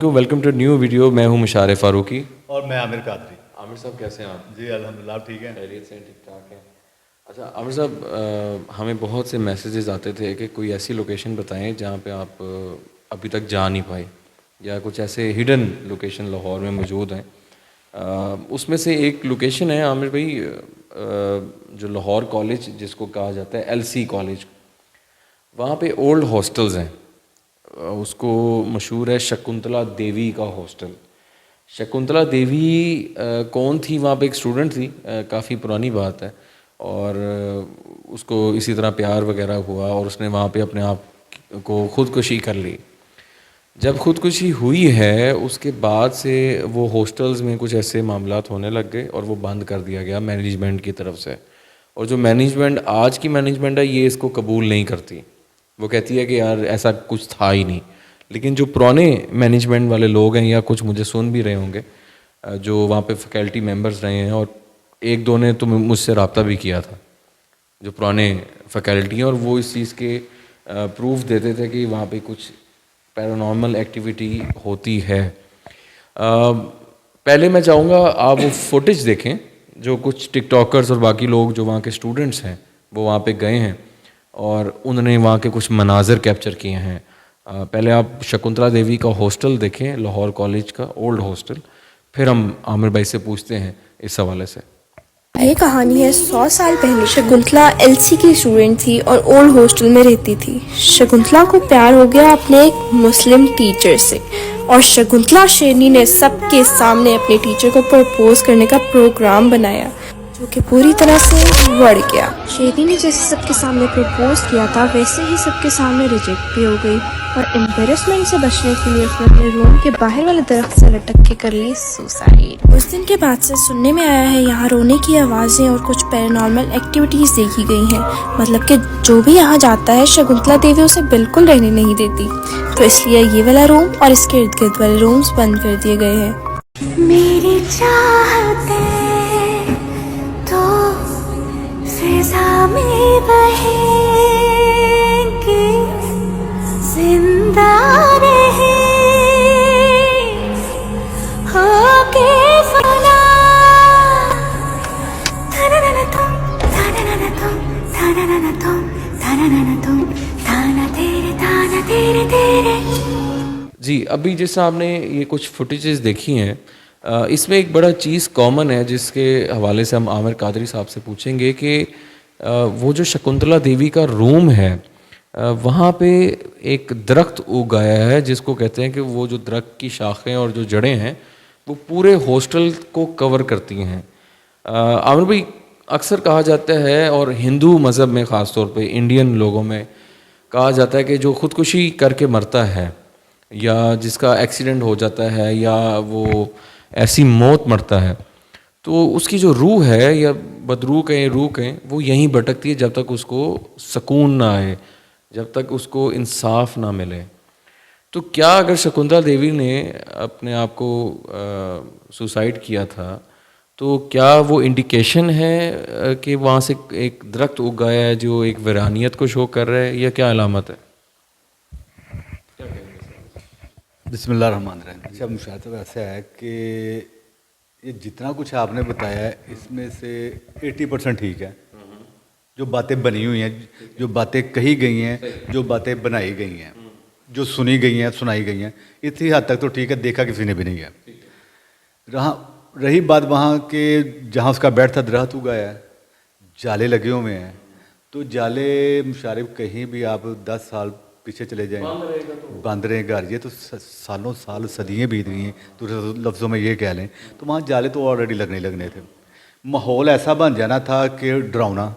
Welcome to new video. मैं हूं मुशारे फारूकी। और मैं आमिर कादरी। आमिर साहब कैसे हैं आप? जी अल्हम्दुलिल्लाह आप ठीक हैं। खैरियत से ठीक ठाक हैं। अच्छा आमिर साहब, हमें बहुत से मैसेजेस आते थे कि कोई ऐसी लोकेशन बताएं जहां पे आप अभी तक जा नहीं पाए, या कुछ ऐसे हिडन लोकेशन लाहौर में मौजूद हैं। उसमें से एक लोकेशन है आमिर भाई, जो लाहौर कॉलेज जिसको कहा जाता है LC कॉलेज, वहाँ पे ओल्ड हॉस्टल्स हैं। उसको मशहूर है शकुंतला देवी का हॉस्टल। शकुंतला देवी कौन थी? वहाँ पे एक स्टूडेंट थी, काफ़ी पुरानी बात है। और उसको इसी तरह प्यार वगैरह हुआ और उसने वहाँ पे अपने आप को ख़ुदकुशी कर ली। जब ख़ुदकुशी हुई है उसके बाद से वो हॉस्टल्स में कुछ ऐसे मामलात होने लग गए और वो बंद कर दिया गया मैनेजमेंट की तरफ से। और जो मैनेजमेंट आज की मैनेजमेंट है ये इसको कबूल नहीं करती। वो कहती है कि यार ऐसा कुछ था ही नहीं। लेकिन जो पुराने मैनेजमेंट वाले लोग हैं, या कुछ मुझे सुन भी रहे होंगे, जो वहाँ पे फैकल्टी मेंबर्स रहे हैं, और एक दो ने तो मुझसे रब्ता भी किया था, जो पुराने फैकल्टी हैं, और वो इस चीज़ के प्रूफ देते थे कि वहाँ पे कुछ पैरानॉर्मल एक्टिविटी होती है। पहले मैं चाहूँगा आप वो फुटेज देखें जो कुछ टिकटॉकर्स और बाकी लोग जो वहाँ के स्टूडेंट्स हैं वो वहाँ पे गए हैं और उन्होंने वहाँ के कुछ मनाज़र कैप्चर किए हैं। पहले आप शकुंतला देवी का हॉस्टल देखें, लाहौर कॉलेज का ओल्ड हॉस्टल, फिर हम आमिर भाई से पूछते हैं इस हवाले से। ये कहानी है 100 साल पहले। शकुंतला LC की स्टूडेंट थी और ओल्ड हॉस्टल में रहती थी। शकुंतला को प्यार हो गया अपने एक मुस्लिम टीचर से और शकुंतला शेरनी ने सबके सामने अपने टीचर को प्रपोज करने का प्रोग्राम बनाया, जो कि पूरी तरह से बढ़ गया। शेरनी ने जैसे सबके सामने प्रपोज किया था वैसे ही सबके सामने रिजेक्ट भी हो गई और एम्बेरसमेंट से बचने के लिए उसने अपने रूम के बाहर वाले दरख्त से लटक के कर ली सुसाइड। उस दिन के बाद से सुनने में आया है यहाँ रोने की आवाज़ें और कुछ पैरानॉर्मल एक्टिविटीज़ देखी गई हैं। मतलब कि जो भी यहाँ जाता है शकुंतला देवी उसे बिल्कुल रहने नहीं देती, तो इसलिए ये वाला रूम और इसके इर्द गिर्द वाले रूम्स बंद कर दिए गए हैं। मेरी चाहते तो फिजा में बहेंगी, जिंदा रहे होके फना। ताना तुम, ताना तुम, ताना तुम, ताना तुम, ताना तेरे तेरे। जी, अभी जैसा आपने ये कुछ फुटेजेस देखी हैं, इसमें एक बड़ा चीज़ कॉमन है जिसके हवाले से हम आमिर कादरी साहब से पूछेंगे कि वो जो शकुंतला देवी का रूम है, वहाँ पे एक दरख्त उगाया है जिसको कहते हैं कि वो जो दरख्त की शाखें और जो जड़ें हैं वो पूरे हॉस्टल को कवर करती हैं। आमिर भाई, अक्सर कहा जाता है, और हिंदू मज़हब में ख़ास तौर पे इंडियन लोगों में कहा जाता है कि जो ख़ुदकुशी करके मरता है या जिसका एक्सीडेंट हो जाता है या वो ऐसी मौत मरता है, तो उसकी जो रूह है, या बदरूह कहें रूह कहें, वो यहीं भटकती है जब तक उसको सुकून ना आए, जब तक उसको इंसाफ ना मिले। तो क्या अगर शकुंतला देवी ने अपने आप को सुसाइड किया था, तो क्या वो इंडिकेशन है कि वहाँ से एक दरख्त उगाया है जो एक वीरानियत को शो कर रहा है, या क्या अलामत है? बिस्मिल्लाहिर्रहमानिर्रहीम। अच्छा मुशाहिदा ऐसा है कि ये जितना कुछ आपने बताया है इसमें से 80% ठीक है। जो बातें बनी हुई हैं, जो बातें कही गई हैं, जो बातें बनाई गई हैं, जो सुनी गई हैं, सुनाई गई हैं, इतनी हद तक तो ठीक है, देखा किसी ने भी नहीं है। रही बात वहाँ के जहाँ उसका बेड था, दरख्त उगाया है, जाले लगे हुए हैं, तो जाले मुशारिफ कहीं भी आप 10 साल पीछे चले जाएं बंद रहेगा। ये तो सालों साल सदियाँ बीत गई हैं, तो लफ्ज़ों में ये कह लें तो वहाँ जाले तो ऑलरेडी लगने थे। माहौल ऐसा बन जाना था कि डरावना।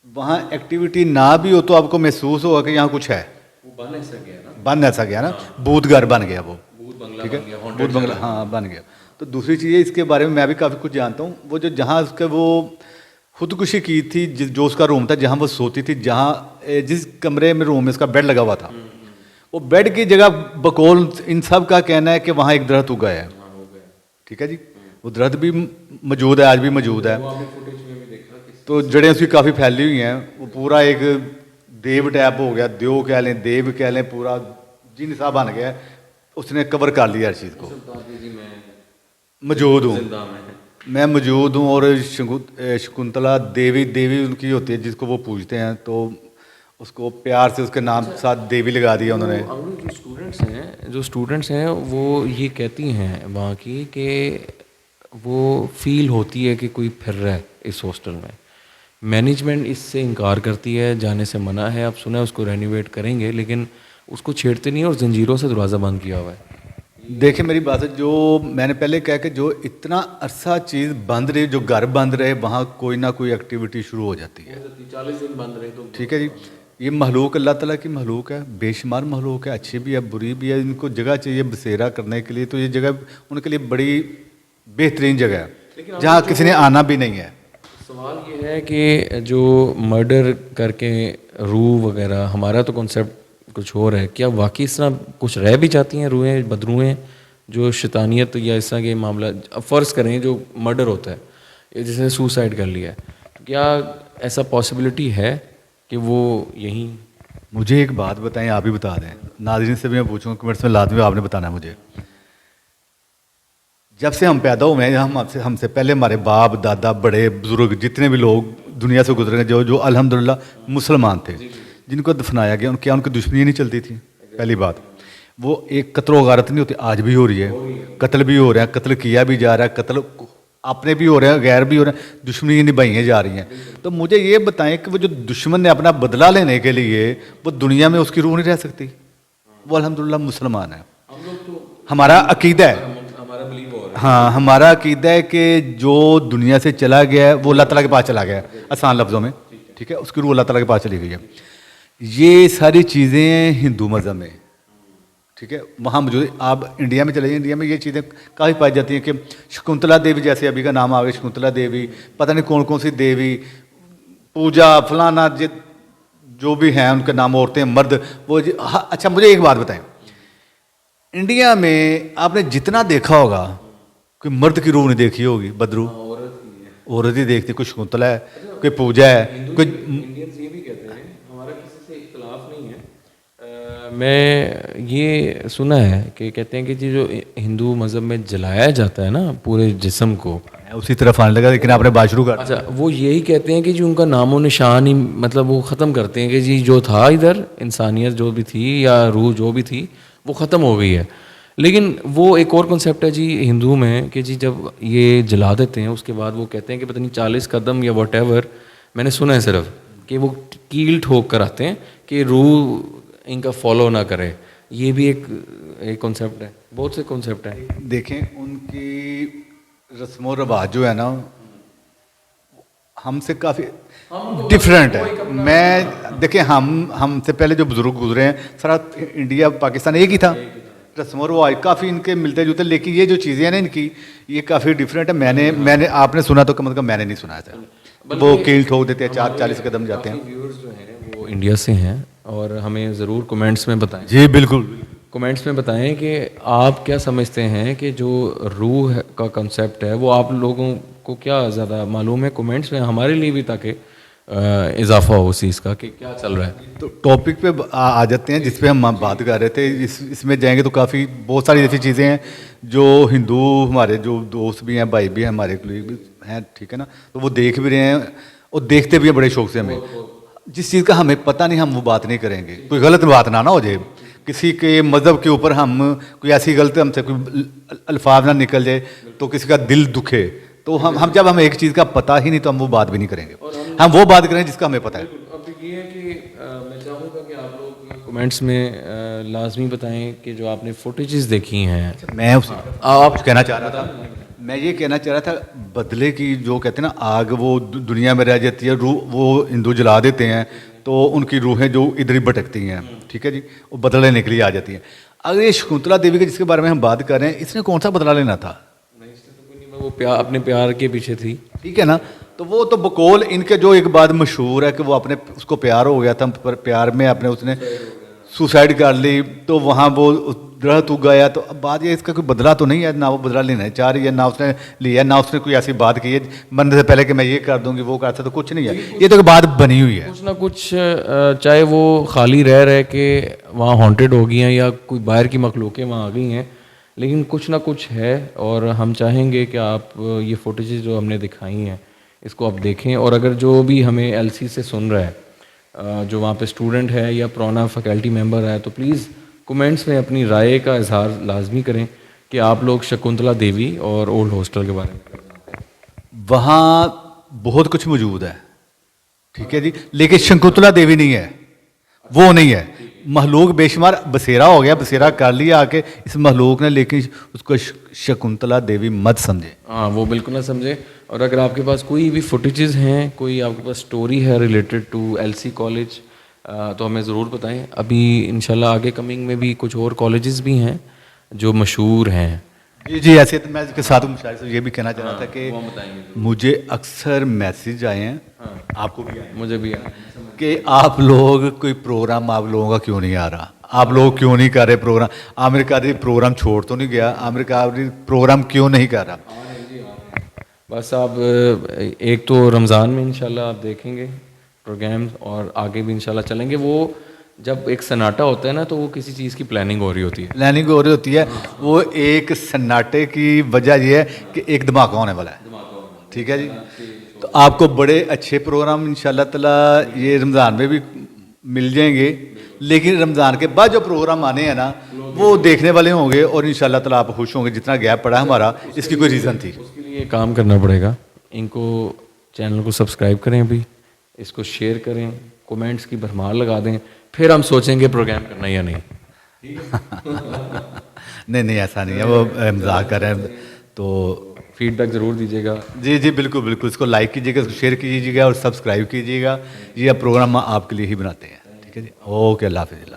वहाँ एक्टिविटी ना भी हो तो आपको महसूस होगा कि यहाँ कुछ है। वो बन ऐसा गया ना, बन ऐसा गया ना, भूत घर बन गया वो, ठीक है, भूत बंगला, हाँ बन गया। तो दूसरी चीज़ इसके बारे में मैं भी काफ़ी कुछ जानता हूँ। वो जो जहाँ उसका वो खुदकुशी की थी, जो उसका रूम था जहाँ वो सोती थी, जहाँ जिस कमरे में रूम में उसका बेड लगा हुआ था, वो बेड की जगह बकौल इन सब का कहना है कि वहाँ एक दरख्त उगाया है। ठीक है जी, वो दरख्त भी मौजूद है, आज भी मौजूद है। तो जड़ें उसकी काफ़ी फैली हुई हैं। वो पूरा एक देव टैप हो गया, देव कह लें, देव कह लें, पूरा जी निसाब बन गया, उसने कवर कर लिया हर चीज़ को। मौजूद हूँ, मैं मौजूद हूँ। और शकुंतला देवी, देवी उनकी होती है जिसको वो पूजते हैं, तो उसको प्यार से उसके नाम के साथ देवी लगा दिया उन्होंने। जो स्टूडेंट्स हैं वो ये कहती हैं वहाँ की कि वो फील होती है कि कोई फिर रहा है इस हॉस्टल में। मैनेजमेंट इससे इनकार करती है, जाने से मना है। अब सुना है उसको रेनोवेट करेंगे, लेकिन उसको छेड़ते नहीं है और जंजीरों से दरवाज़ा बंद किया हुआ है। देखिए मेरी बात है, जो मैंने पहले कहा कि जो इतना अरसा चीज़ बंद रही, जो घर बंद रहे, वहाँ कोई ना कोई एक्टिविटी शुरू हो जाती है। 40 दिन बंद रहे तो ठीक है जी, ये महलूक अल्लाह ताला की महलूक है, बेशुमार महलूक है, अच्छी भी है बुरी भी है। इनको जगह चाहिए बसेरा करने के लिए, तो ये जगह उनके लिए बड़ी बेहतरीन जगह है जहाँ किसी ने आना भी नहीं है। सवाल ये है कि जो मर्डर करके रूह वगैरह, हमारा तो कॉन्सेप्ट कुछ और है, क्या वाकई इस तरह कुछ रह भी जाती हैं रूहें, बदरूहें जो शैतानियत या इस तरह के मामला, अब फ़र्ज़ करें जो मर्डर होता है, ये जिसने सुसाइड कर लिया है, तो क्या ऐसा पॉसिबिलिटी है कि वो यहीं? मुझे एक बात बताएं, आप ही बता दें, नाज़रीन से भी मैं पूछूंगा, कमेंट्स में लाजमी आपने बताना है मुझे। जब से हम पैदा हुए हैं, हमसे पहले हमारे बाप दादा बड़े बुजुर्ग जितने भी लोग दुनिया से गुजरे हैं, जो अल्हम्दुलिल्लाह मुसलमान थे, जिनको दफनाया गया, क्या उनकी दुश्मनी नहीं चलती थी? पहली बात, वो एक कत्ल गारत नहीं होती, आज भी हो रही है, कत्ल भी हो रहा है, कत्ल किया भी जा रहा है, कत्ल अपने भी हो रहे हैं, गैर भी हो रहे हैं, दुश्मनी निभाई जा रही हैं। तो मुझे ये बताएं कि वो जो दुश्मन ने अपना बदला लेने के लिए, वो दुनिया में उसकी रूह नहीं रह सकती? वो अल्हम्दुलिल्लाह मुसलमान है, हमारा अकीदा है, हाँ हमारा अकीदा है कि जो दुनिया से चला गया है वो अल्लाह ताला के पास चला गया है, आसान लफ्ज़ों में, ठीक है, उसकी रूह अल्लाह ताला के पास चली गई है। ये सारी चीज़ें हिंदू मज़हब में, ठीक है, वहाँ मौजूद। आप इंडिया में चले जाइए, इंडिया में ये चीज़ें काफ़ी पाई जाती हैं कि शकुंतला देवी, जैसे अभी का नाम आ गया शकुंतला देवी, पता नहीं कौन कौन सी देवी, पूजा फलाना, जो भी हैं उनके नाम, औरतें मर्द, वो हाँ। अच्छा मुझे एक बात बताएं, इंडिया में आपने जितना देखा होगा, कोई मर्द की रूह नहीं देखी होगी, बदरू औरत ही देखती, कोई शकुंतला है, कोई पूजा है, कोई। इंडियंस ये भी कहते हैं, हमारा किसी से इख्तलाफ नहीं है। मैं ये सुना है कि कहते हैं कि जी जो हिंदू मज़हब में जलाया जाता है ना पूरे जिस्म को, उसी तरफ आने लगा, लेकिन आपने बात शुरू कर। अच्छा, वो यही कहते हैं कि जी उनका नामो निशान ही, मतलब वो ख़त्म करते हैं कि जी जो था इधर, इंसानियत जो भी थी या रूह जो भी थी वो ख़त्म हो गई है। लेकिन वो एक और कॉन्सेप्ट है जी हिंदू में कि जी जब ये जला देते हैं उसके बाद वो कहते हैं कि पता नहीं 40 कदम या वॉटेवर, मैंने सुना है सिर्फ, कि वो कील ठोक कर आते हैं कि रूह इनका फॉलो ना करे। ये भी एक कॉन्सेप्ट है, बहुत से कॉन्सेप्ट हैं। देखें उनकी रस्म व रवाज जो है ना, हमसे काफ़ी डिफरेंट है। मैं देखिए, हमसे पहले जो बुजुर्ग गुजरे हैं, सारा इंडिया पाकिस्तान एक ही था, रस्म और रवाज काफ़ी इनके मिलते जुलते, लेकिन ये जो चीज़ें हैं ना इनकी, ये काफ़ी डिफरेंट है। मैंने आपने सुना तो मतलब मैंने नहीं सुना था। वो कील ठोक देते हैं, 40 कदम जाते हैं। व्यूअर्स जो हैं वो इंडिया से हैं और हमें ज़रूर कमेंट्स में बताएं। जी बिल्कुल, कमेंट्स में बताएं कि आप क्या समझते हैं कि जो रूह का कंसेप्ट है वो आप लोगों को क्या ज़्यादा मालूम है। कमेंट्स में हमारे लिए भी, ताकि इजाफा हो उस चीज़ का कि क्या चल रहा है। तो टॉपिक पे आ जाते हैं जिस पे हम बात कर रहे थे। इसमें जाएंगे तो काफ़ी बहुत सारी ऐसी चीज़ें हैं जो हिंदू हमारे जो दोस्त भी हैं, भाई भी हैं, हमारे भी हैं, ठीक है ना, तो वो देख भी रहे हैं और देखते भी हैं बड़े शौक से। हमें जिस चीज़ का हमें पता नहीं, हम वो बात नहीं करेंगे, कोई गलत बात ना हो जाए, किसी के मज़हब के ऊपर हम कोई ऐसी गलत हमसे कोई अल्फाज ना निकल जाए तो किसी का दिल दुखे, तो हम जब हमें एक चीज़ का पता ही नहीं तो हम वो बात भी नहीं करेंगे, हम वो बात करें जिसका हमें पता है। अब ये है कि मैं चाहूँगा कि आप लोग कमेंट्स में लाजमी बताएं कि जो आपने फुटेजेस देखी हैं। मैं आप कहना चाह रहा था, मैं ये कहना चाह रहा था, बदले की जो कहते हैं ना आग, वो दुनिया में रह जाती है, रूह वो हिंदू जला देते हैं तो उनकी रूहें जो इधर ही भटकती हैं, ठीक है जी, वो बदला लेने के लिए आ जाती हैं। अगर ये शकुंतला देवी के जिसके बारे में हम बात कर रहे हैं, इसने कौन सा बदला लेना था? वो अपने प्यार के पीछे थी, ठीक है ना, तो वो तो बकौल इनके जो एक बात मशहूर है कि वो अपने उसको प्यार हो गया था, पर प्यार में अपने उसने सुसाइड कर ली, तो वहाँ वो दरख्त उग गया, तो अब बात ये इसका कोई बदला तो नहीं है, ना वो बदला लेना चाह रही है, ना उसने लिया, ना उसने कोई ऐसी बात की है मरने से पहले कि मैं ये कर दूंगी वो करता, तो कुछ नहीं है, ये तो बात बनी हुई है। कुछ ना कुछ चाहे वो खाली रह के वहाँ हॉन्टेड हो गई हैं या कोई बाहर की मखलूकें वहाँ आ गई हैं, लेकिन कुछ ना कुछ है। और हम चाहेंगे कि आप ये फुटेजेस जो हमने दिखाई हैं इसको आप देखें, और अगर जो भी हमें एलसी से सुन रहा है, जो वहाँ पे स्टूडेंट है या पुराना फैकल्टी मेंबर है, तो प्लीज़ कमेंट्स में अपनी राय का इजहार लाजमी करें कि आप लोग शकुंतला देवी और ओल्ड हॉस्टल के बारे में। वहाँ बहुत कुछ मौजूद है, ठीक है जी, लेकिन शकुंतला देवी नहीं है, वो नहीं है। महलूक बेशुमार बसेरा हो गया, बसेरा कर लिया आके इस महलूक ने, लेकिन उसको शकुंतला देवी मत समझे। हाँ, वो बिल्कुल ना समझे। और अगर आपके पास कोई भी फुटेजेस हैं, कोई आपके पास स्टोरी है रिलेटेड टू एलसी कॉलेज, तो हमें ज़रूर बताएं। अभी इंशाल्लाह आगे कमिंग में भी कुछ और कॉलेजेस भी हैं जो मशहूर हैं। जी जी, ऐसे तो मैं इसके साथ मुशाहिद से ये भी कहना चाह रहा था कि मुझे अक्सर मैसेज आए हैं, आपको भी आए मुझे भी कि आप लोग कोई प्रोग्राम आप लोगों का क्यों नहीं आ रहा, आप लोग क्यों नहीं कर रहे प्रोग्राम, आमिर कादरी प्रोग्राम छोड़ तो नहीं गया, आमिर कादरी प्रोग्राम क्यों नहीं कर रहा। बस आप एक तो रमज़ान में इंशाल्लाह आप देखेंगे प्रोग्राम, और आगे भी इंशाल्लाह चलेंगे। वो जब एक सन्नाटा होता है ना, तो वो किसी चीज़ की प्लानिंग हो रही होती है। प्लानिंग हो रही होती है, वो एक सन्नाटे की वजह यह है कि एक धमाका होने वाला है, ठीक है जी। तो आपको बड़े अच्छे प्रोग्राम इंशाल्लाह ताला ये रमज़ान में भी मिल जाएंगे, लेकिन रमज़ान के बाद जो प्रोग्राम आने हैं ना, वो देखने वाले होंगे और इंशाल्लाह ताला आप खुश होंगे। जितना गैप पड़ा है हमारा, इसकी कोई रीज़न थी। उसके लिए काम करना पड़ेगा। इनको चैनल को सब्सक्राइब करें, अभी इसको शेयर करें, कमेंट्स की भरमार लगा दें, फिर हम सोचेंगे प्रोग्राम करना या नहीं। नहीं नहीं, ऐसा नहीं है, वो मजाक कर रहे हैं। तो फीडबैक ज़रूर दीजिएगा। जी जी, बिल्कुल बिल्कुल, इसको लाइक कीजिएगा, इसको शेयर कीजिएगा और सब्सक्राइब कीजिएगा। ये प्रोग्राम आपके लिए ही बनाते हैं, ठीक है जी। ओके, अल्लाह हाफिज़।